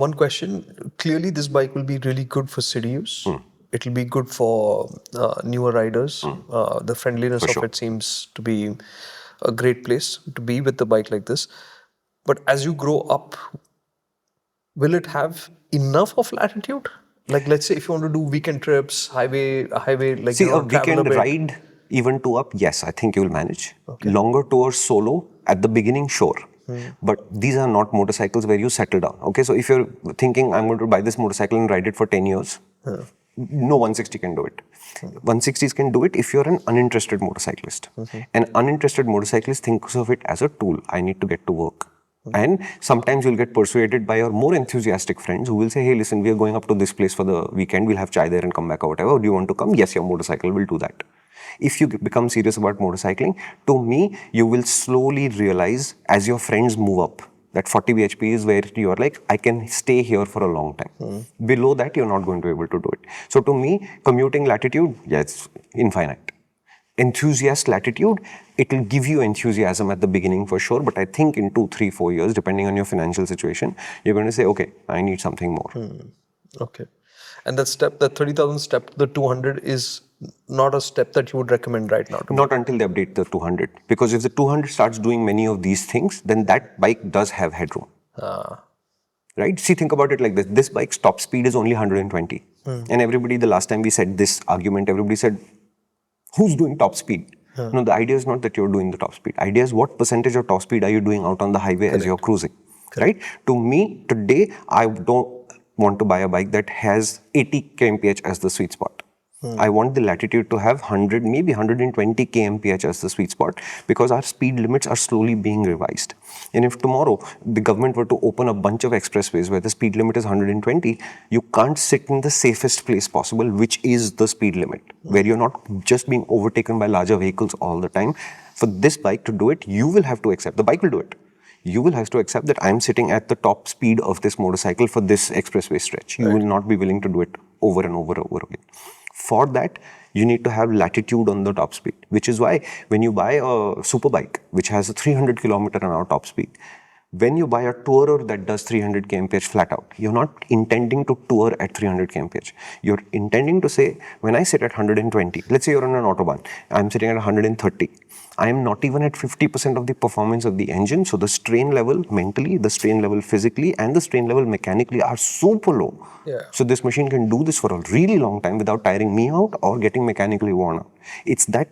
One question, clearly this bike will be really good for city use. It will be good for newer riders. The friendliness of it seems to be a great place to be with a bike like this. But as you grow up, will it have enough of latitude? Like, let's say if you want to do weekend trips, highway, like, See, a travel a weekend bit. ride, even two up, yes, I think you will manage. Longer tours solo, at the beginning, sure. But these are not motorcycles where you settle down. Okay, so if you're thinking, I'm going to buy this motorcycle and ride it for 10 years, no 160 can do it. 160s can do it if you're an uninterested motorcyclist. An uninterested motorcyclist thinks of it as a tool. I need to get to work. And sometimes you'll get persuaded by your more enthusiastic friends who will say, hey, listen, we are going up to this place for the weekend. We'll have chai there and come back or whatever. Do you want to come? Yes, your motorcycle will do that. If you become serious about motorcycling, to me, you will slowly realize as your friends move up, that 40 bhp is where you are like, I can stay here for a long time. Below that, you're not going to be able to do it. So to me, commuting latitude, yeah, it's infinite. Enthusiast latitude, it will give you enthusiasm at the beginning for sure, but I think in 2, 3, 4 years, depending on your financial situation, you're going to say, okay, I need something more. Okay. And that step, that 30,000 step, the 200 is not a step that you would recommend right now? Not until they update the 200. Because if the 200 starts doing many of these things, then that bike does have headroom. Right? See, think about it like this. This bike's top speed is only 120. And everybody, the last time we said this argument, everybody said, who's doing top speed? No, the idea is not that you're doing the top speed. Idea is what percentage of top speed are you doing out on the highway as you're cruising, right? To me, today, I don't want to buy a bike that has 80 kmph as the sweet spot. I want the latitude to have 100, maybe 120 kmph as the sweet spot, because our speed limits are slowly being revised. And if tomorrow the government were to open a bunch of expressways where the speed limit is 120, you can't sit in the safest place possible, which is the speed limit, where you're not just being overtaken by larger vehicles all the time. For this bike to do it, you will have to accept, the bike will do it. You will have to accept that I'm sitting at the top speed of this motorcycle for this expressway stretch. You will not be willing to do it over and over again. For that, you need to have latitude on the top speed, which is why when you buy a super bike, which has a 300 km/h top speed, when you buy a tourer that does 300 kmph flat out, you're not intending to tour at 300 kmph. You're intending to say, when I sit at 120, let's say you're on an autobahn, I'm sitting at 130. I am not even at 50% of the performance of the engine. So the strain level mentally, the strain level physically, and the strain level mechanically are super low. So this machine can do this for a really long time without tiring me out or getting mechanically worn out. It's that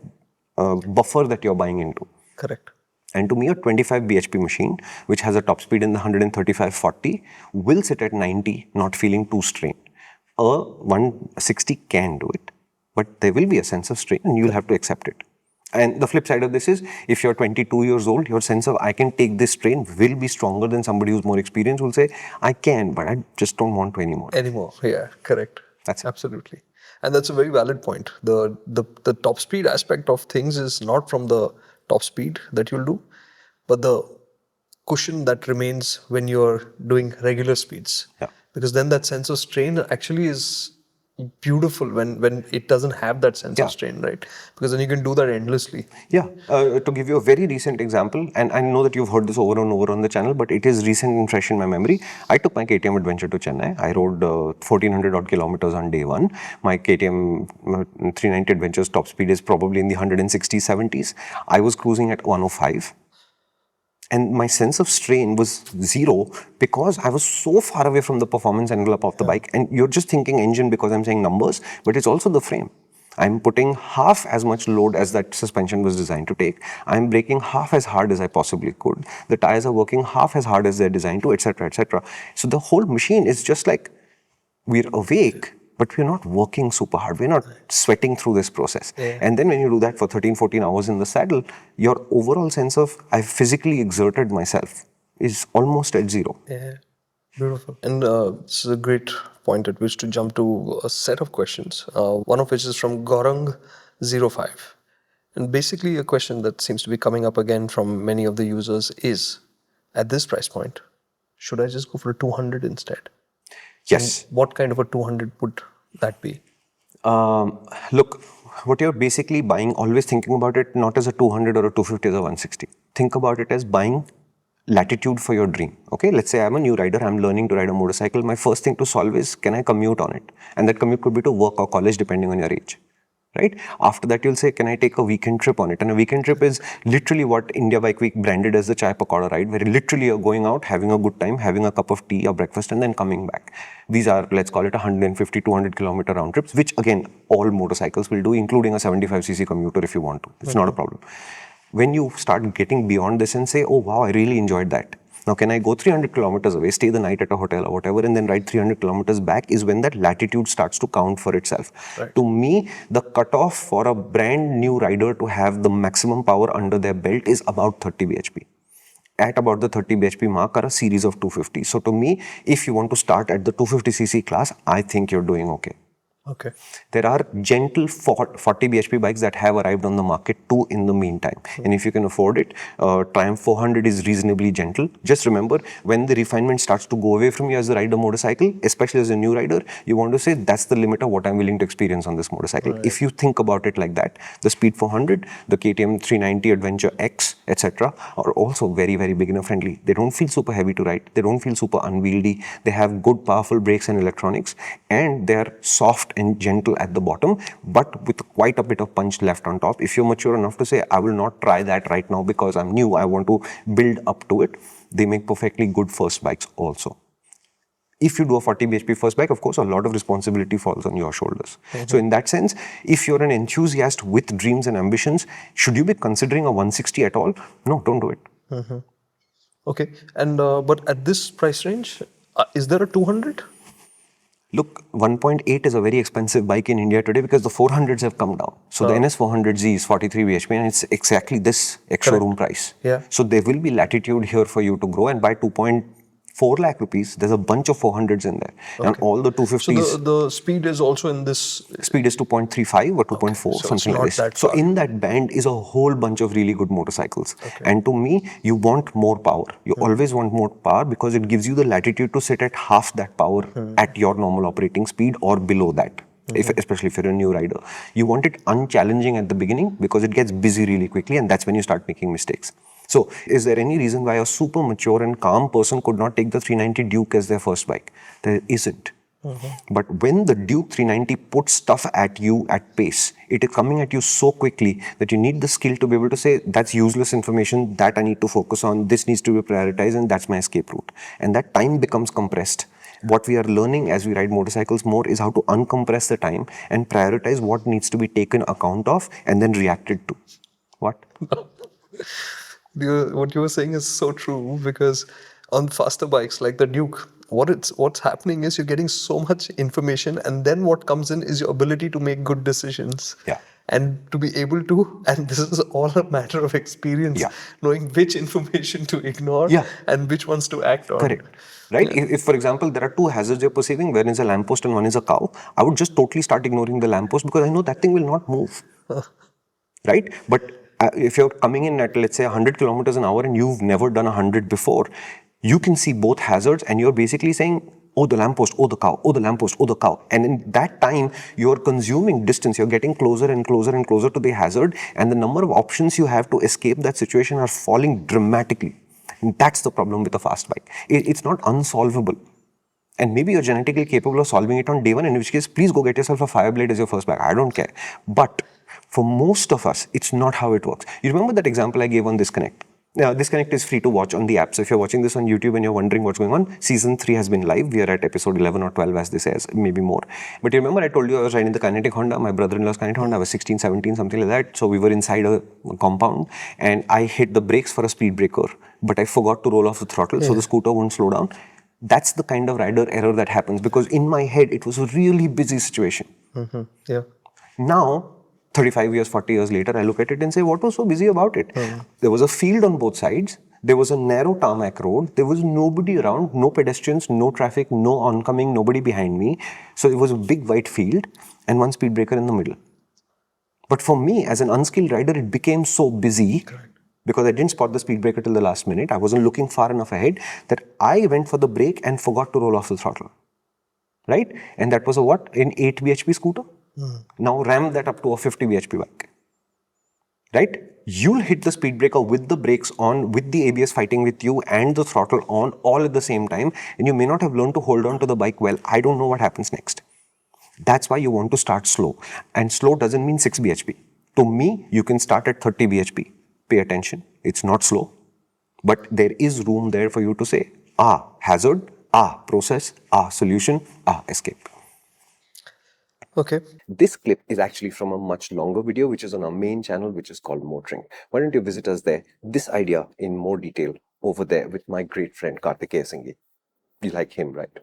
buffer that you're buying into. Correct. And to me, a 25 bhp machine, which has a top speed in the 135-40, will sit at 90, not feeling too strained. A 160 can do it, but there will be a sense of strain and you'll have to accept it. And the flip side of this is, if you're 22 years old, your sense of I can take this strain will be stronger than somebody who's more experienced who will say, I can, but I just don't want to anymore. Yeah, correct. That's it. Absolutely. And that's a very valid point. The top speed aspect of things is not from the top speed that you'll do, but the cushion that remains when you're doing regular speeds. Yeah. Because then that sense of strain actually is beautiful when it doesn't have that sense of strain, right? Because then you can do that endlessly. Yeah. To give you a very recent example, and I know that you've heard this over and over on the channel, but it is recent and fresh in my memory. I took my KTM adventure to Chennai. I rode 1400 odd kilometers on day one. My KTM 390 adventure's top speed is probably in the 160s, 70s. I was cruising at 105. And my sense of strain was zero because I was so far away from the performance envelope of the bike. And you're just thinking engine because I'm saying numbers, but it's also the frame. I'm putting half as much load as that suspension was designed to take. I'm braking half as hard as I possibly could. The tires are working half as hard as they're designed to, etc., etc. So the whole machine is just like, we're awake, but we're not working super hard. We're not sweating through this process. And then when you do that for 13, 14 hours in the saddle, your overall sense of I've physically exerted myself is almost at zero. Yeah, beautiful. And this is a great point at which to jump to a set of questions. One of which is from Gorang05. And basically a question that seems to be coming up again from many of the users is, at this price point, should I just go for a 200 instead? Yes. And what kind of a 200 would that be? Look, what you're basically buying, always thinking about it not as a 200 or a 250 or a 160. Think about it as buying latitude for your dream. Okay, let's say I'm a new rider, I'm learning to ride a motorcycle. My first thing to solve is, can I commute on it? And that commute could be to work or college depending on your age. Right? After that, you'll say, can I take a weekend trip on it? And a weekend trip is literally what India Bike Week branded as the chai pakoda ride, where literally you're going out, having a good time, having a cup of tea or breakfast, and then coming back. These are, let's call it 150, 200 kilometer round trips, which again, all motorcycles will do, including a 75cc commuter if you want to. It's not a problem. When you start getting beyond this and say, oh wow, I really enjoyed that. Now, can I go 300 kilometers away, stay the night at a hotel or whatever, and then ride 300 kilometers back, is when that latitude starts to count for itself. Right. To me, the cutoff for a brand new rider to have the maximum power under their belt is about 30 bhp. At about the 30 bhp mark are a series of 250. So to me, if you want to start at the 250cc class, I think you're doing okay. Okay. There are gentle 40 bhp bikes that have arrived on the market too in the meantime. And if you can afford it, Triumph 400 is reasonably gentle. Just remember, when the refinement starts to go away from you as a rider motorcycle, especially as a new rider, you want to say, that's the limit of what I'm willing to experience on this motorcycle. Right. If you think about it like that, the Speed 400, the KTM 390 Adventure X, etc. are also very, very beginner friendly. They don't feel super heavy to ride. They don't feel super unwieldy. They have good, powerful brakes and electronics, and they are soft and gentle at the bottom, but with quite a bit of punch left on top. If you're mature enough to say, I will not try that right now because I'm new, I want to build up to it, they make perfectly good first bikes also. If you do a 40 bhp first bike, of course, a lot of responsibility falls on your shoulders. So in that sense, if you're an enthusiast with dreams and ambitions, should you be considering a 160 at all? No, don't do it. Okay. And but at this price range, is there a 200? Look, 1.8 is a very expensive bike in India today because the 400s have come down. So the NS 400Z is 43 bhp and it's exactly this ex-showroom price. Yeah. So there will be latitude here for you to grow, and by 2.4 lakh rupees, there's a bunch of 400s in there. Okay. And all the 250s. So the speed is also in this? Speed is 2.35 or 2.4, so something like this. That so in that band is a whole bunch of really good motorcycles. Okay. And to me, you want more power. You always want more power because it gives you the latitude to sit at half that power at your normal operating speed or below that. Especially if you're a new rider. You want it unchallenging at the beginning because it gets busy really quickly, and that's when you start making mistakes. So, is there any reason why a super mature and calm person could not take the 390 Duke as their first bike? There isn't. But when the Duke 390 puts stuff at you at pace, it is coming at you so quickly that you need the skill to be able to say, that's useless information, that I need to focus on, this needs to be prioritized, and that's my escape route. And that time becomes compressed. What we are learning as we ride motorcycles more is how to uncompress the time and prioritize what needs to be taken account of and then reacted to. What? What you were saying is so true, because on faster bikes like the Duke, what's happening is you're getting so much information, and then what comes in is your ability to make good decisions. Yeah. And to be able to, and this is all a matter of experience, knowing which information to ignore and which ones to act on. Correct. Right? Yeah. If, for example, there are two hazards you're perceiving, one is a lamppost and one is a cow, I would just totally start ignoring the lamppost because I know that thing will not move. Right? But if you're coming in at, let's say, 100 kilometers an hour and you've never done 100 before, you can see both hazards and you're basically saying, oh, the lamppost, oh, the cow, oh, the lamppost, oh, the cow. And in that time, you're consuming distance. You're getting closer and closer and closer to the hazard, and the number of options you have to escape that situation are falling dramatically. And that's the problem with a fast bike. It's not unsolvable. And maybe you're genetically capable of solving it on day one, in which case, please go get yourself a Fireblade as your first bike. I don't care. But for most of us, it's not how it works. You remember that example I gave on Disconnect? Now, Disconnect is free to watch on the app. So if you're watching this on YouTube and you're wondering what's going on, season 3 has been live. We are at episode 11 or 12 as this says, maybe more. But you remember I told you I was riding the Kinetic Honda, my brother-in-law's Kinetic Honda. I was 16, 17, something like that. So we were inside a compound and I hit the brakes for a speed breaker, but I forgot to roll off the throttle so the scooter won't slow down. That's the kind of rider error that happens because in my head, it was a really busy situation. Yeah. Now, 35 years, 40 years later, I look at it and say, what was so busy about it? There was a field on both sides. There was a narrow tarmac road. There was nobody around, no pedestrians, no traffic, no oncoming, nobody behind me. So it was a big white field and one speed breaker in the middle. But for me, as an unskilled rider, it became so busy because I didn't spot the speed breaker till the last minute. I wasn't looking far enough ahead that I went for the brake and forgot to roll off the throttle. Right? And that was a what? An 8 bhp scooter? Now ram that up to a 50 bhp bike. Right? you'll hit the speed breaker with the brakes on, with the ABS fighting with you and the throttle on all at the same time, and you may not have learned to hold on to the bike well. I don't know what happens next. That's why you want to start slow. And slow doesn't mean 6 bhp. To me, you can start at 30 bhp. Pay attention. It's not slow. But there is room there for you to say, hazard, process, solution, escape. Okay. This clip is actually from a much longer video, which is on our main channel, which is called MotorInc. Why don't you visit us there? This idea in more detail over there with my great friend Karthikeya Singhi. You like him, right?